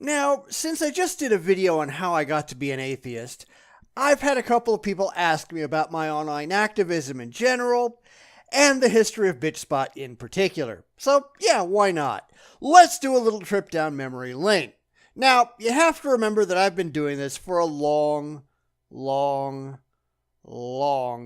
Now, since I just did a video on how I got to be an atheist, I've had a couple of people ask me about my online activism in general, and the history of Bitchspot in particular. So yeah, why not? Let's do a little trip down memory lane. Now, you have to remember that I've been doing this for a long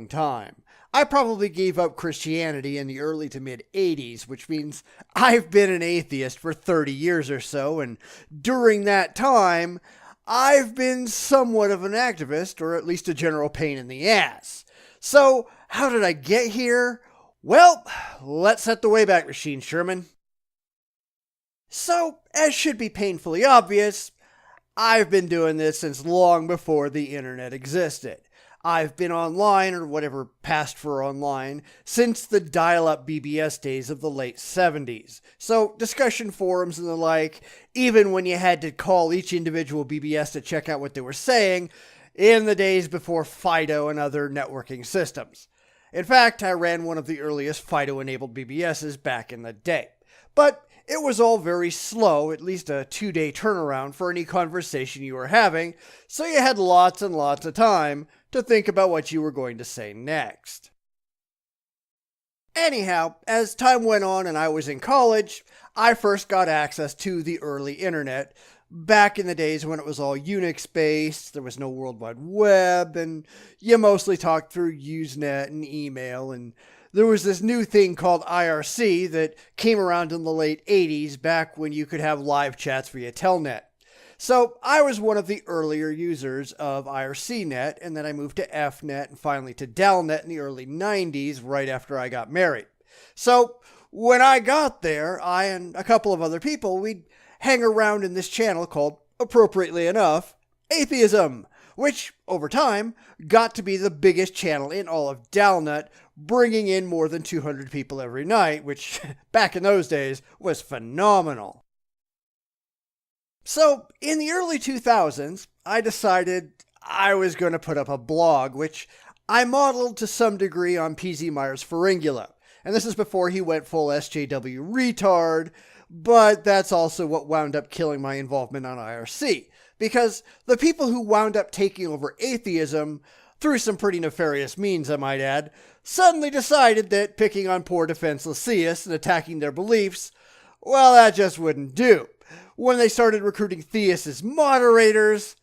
time. I probably gave up Christianity in the early to mid 80s, which means I've been an atheist for 30 years or so, and during that time, I've been somewhat of an activist, or at least a general pain in the ass. So, how did I get here? Well, let's set the Wayback Machine, Sherman. So, as should be painfully obvious, I've been doing this since long before the internet existed. I've been online, or whatever passed for online, since the dial-up BBS days of the late 70s. So, discussion forums and the like, even when you had to call each individual BBS to check out what they were saying, in the days before Fido and other networking systems. In fact, I ran one of the earliest Fido-enabled BBSs back in the day. But it was all very slow, at least a 2-day turnaround for any conversation you were having, so you had lots and lots of time to think about what you were going to say next. Anyhow, as time went on and I was in college, I first got access to the early internet, back in the days when it was all Unix-based, there was no World Wide Web, and you mostly talked through Usenet and email, and there was this new thing called IRC that came around in the late 80s, back when you could have live chats via Telnet. So I was one of the earlier users of IRCnet, and then I moved to FNet and finally to Delnet in the early 90s, right after I got married. So when I got there, I and a couple of other people, we'd hang around in this channel called, appropriately enough, Atheism, which, over time, got to be the biggest channel in all of Delnet, bringing in more than 200 people every night, which, back in those days, was phenomenal. So, in the early 2000s, I decided I was going to put up a blog, which I modeled to some degree on PZ Meyer's Pharyngula. And this is before he went full SJW retard, but that's also what wound up killing my involvement on IRC. Because the people who wound up taking over atheism, through some pretty nefarious means I might add, suddenly decided that picking on poor defenseless theists and attacking their beliefs, well, that just wouldn't do. When they started recruiting theists as moderators,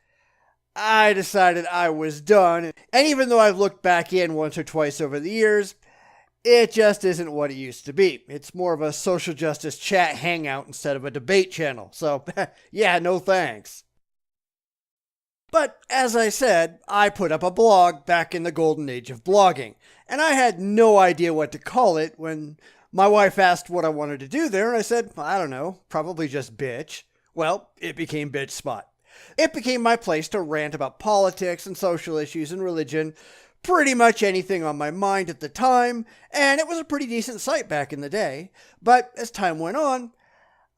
I decided I was done. And even though I've looked back in once or twice over the years, it just isn't what it used to be. It's more of a social justice chat hangout instead of a debate channel. So, yeah, no thanks. But, as I said, I put up a blog back in the golden age of blogging. And I had no idea what to call it when my wife asked what I wanted to do there, and I said, I don't know, probably just bitch. Well, it became Bitchspot. It became my place to rant about politics and social issues and religion, pretty much anything on my mind at the time, and it was a pretty decent site back in the day. But as time went on,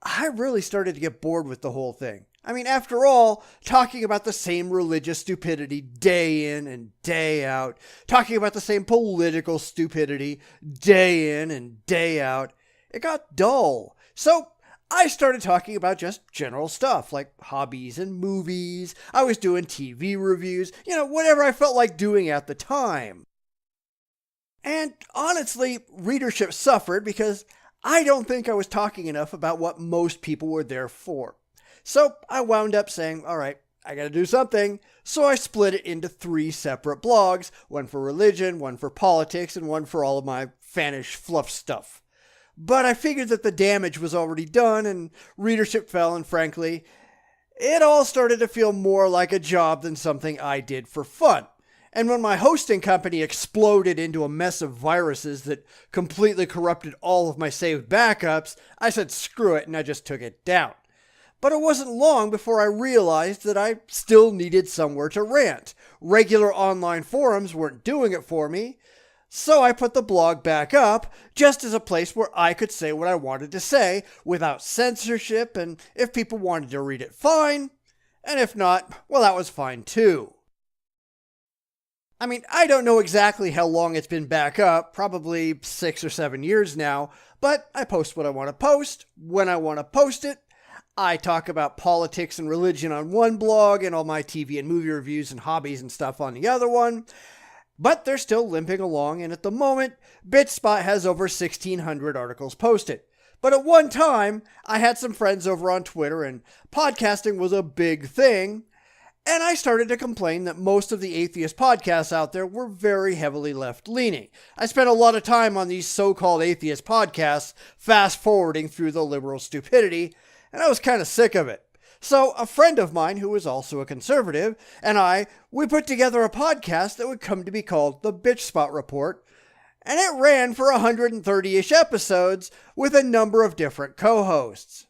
I really started to get bored with the whole thing. I mean, after all, talking about the same religious stupidity day in and day out, talking about the same political stupidity day in and day out, it got dull. So I started talking about just general stuff like hobbies and movies. I was doing TV reviews, whatever I felt like doing at the time. And honestly, readership suffered because I don't think I was talking enough about what most people were there for. So I wound up saying, all right, I gotta do something. So I split it into 3 separate blogs, one for religion, one for politics, and one for all of my fanish fluff stuff. But I figured that the damage was already done and readership fell, and frankly, it all started to feel more like a job than something I did for fun. And when my hosting company exploded into a mess of viruses that completely corrupted all of my saved backups, I said screw it and I just took it down. But it wasn't long before I realized that I still needed somewhere to rant. Regular online forums weren't doing it for me, so I put the blog back up just as a place where I could say what I wanted to say without censorship, and if people wanted to read it, fine, and if not, well, that was fine too. I mean, I don't know exactly how long it's been back up, probably 6 or 7 years now, but I post what I want to post, when I want to post it. I talk about politics and religion on one blog and all my TV and movie reviews and hobbies and stuff on the other one. But they're still limping along, and at the moment, Bitchspot has over 1,600 articles posted. But at one time, I had some friends over on Twitter, and podcasting was a big thing, and I started to complain that most of the atheist podcasts out there were very heavily left-leaning. I spent a lot of time on these so-called atheist podcasts, fast-forwarding through the liberal stupidity, and I was kind of sick of it. So a friend of mine who was also a conservative and we put together a podcast that would come to be called the Bitchspot Report, and it ran for 130-ish episodes with a number of different co-hosts.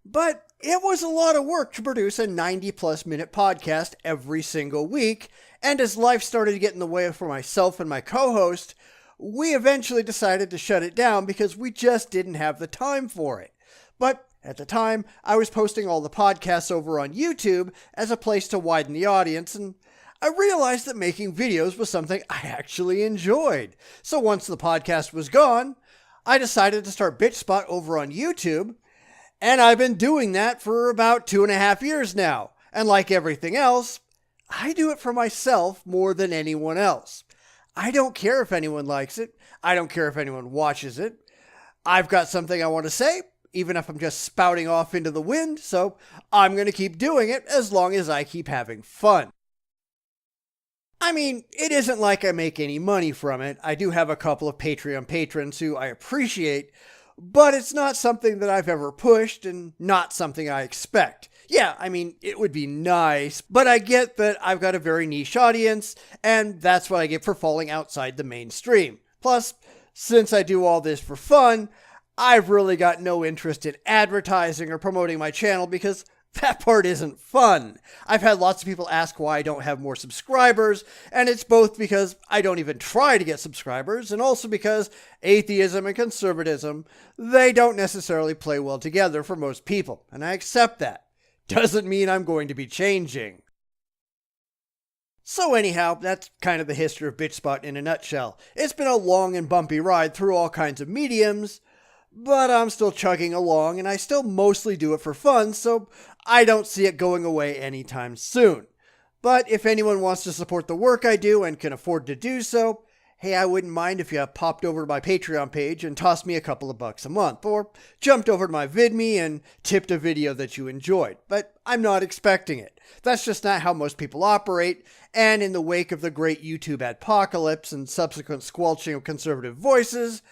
But it was a lot of work to produce a 90-plus minute podcast every single week, and as life started to get in the way for myself and my co-host, we eventually decided to shut it down because we just didn't have the time for it. But at the time, I was posting all the podcasts over on YouTube as a place to widen the audience, and I realized that making videos was something I actually enjoyed. So once the podcast was gone, I decided to start Bitchspot over on YouTube, and I've been doing that for about 2.5 years now. And like everything else, I do it for myself more than anyone else. I don't care if anyone likes it. I don't care if anyone watches it. I've got something I want to say, even if I'm just spouting off into the wind, so I'm going to keep doing it as long as I keep having fun. I mean, it isn't like I make any money from it. I do have a couple of Patreon patrons who I appreciate, but it's not something that I've ever pushed and not something I expect. Yeah, I mean, it would be nice, but I get that I've got a very niche audience, and that's what I get for falling outside the mainstream. Plus, since I do all this for fun, I've really got no interest in advertising or promoting my channel because that part isn't fun. I've had lots of people ask why I don't have more subscribers, and it's both because I don't even try to get subscribers, and also because atheism and conservatism, they don't necessarily play well together for most people, and I accept that. Doesn't mean I'm going to be changing. So anyhow, that's kind of the history of Bitchspot in a nutshell. It's been a long and bumpy ride through all kinds of mediums, but I'm still chugging along, and I still mostly do it for fun, so I don't see it going away anytime soon. But if anyone wants to support the work I do and can afford to do so, hey, I wouldn't mind if you popped over to my Patreon page and tossed me a couple of bucks a month, or jumped over to my VidMe and tipped a video that you enjoyed. But I'm not expecting it. That's just not how most people operate, and in the wake of the great YouTube adpocalypse and subsequent squelching of conservative voices,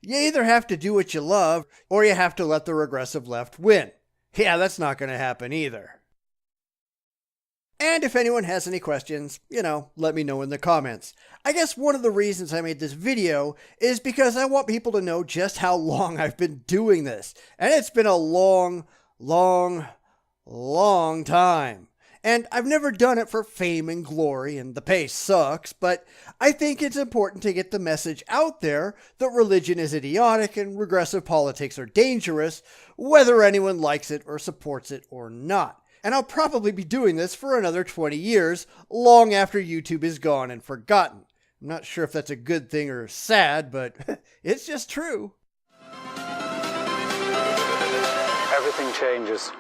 you either have to do what you love, or you have to let the regressive left win. Yeah, that's not going to happen either. And if anyone has any questions, let me know in the comments. I guess one of the reasons I made this video is because I want people to know just how long I've been doing this. And it's been a long, long, long time. And I've never done it for fame and glory, and the pay sucks, but I think it's important to get the message out there that religion is idiotic and regressive politics are dangerous, whether anyone likes it or supports it or not. And I'll probably be doing this for another 20 years, long after YouTube is gone and forgotten. I'm not sure if that's a good thing or sad, but it's just true. Everything changes.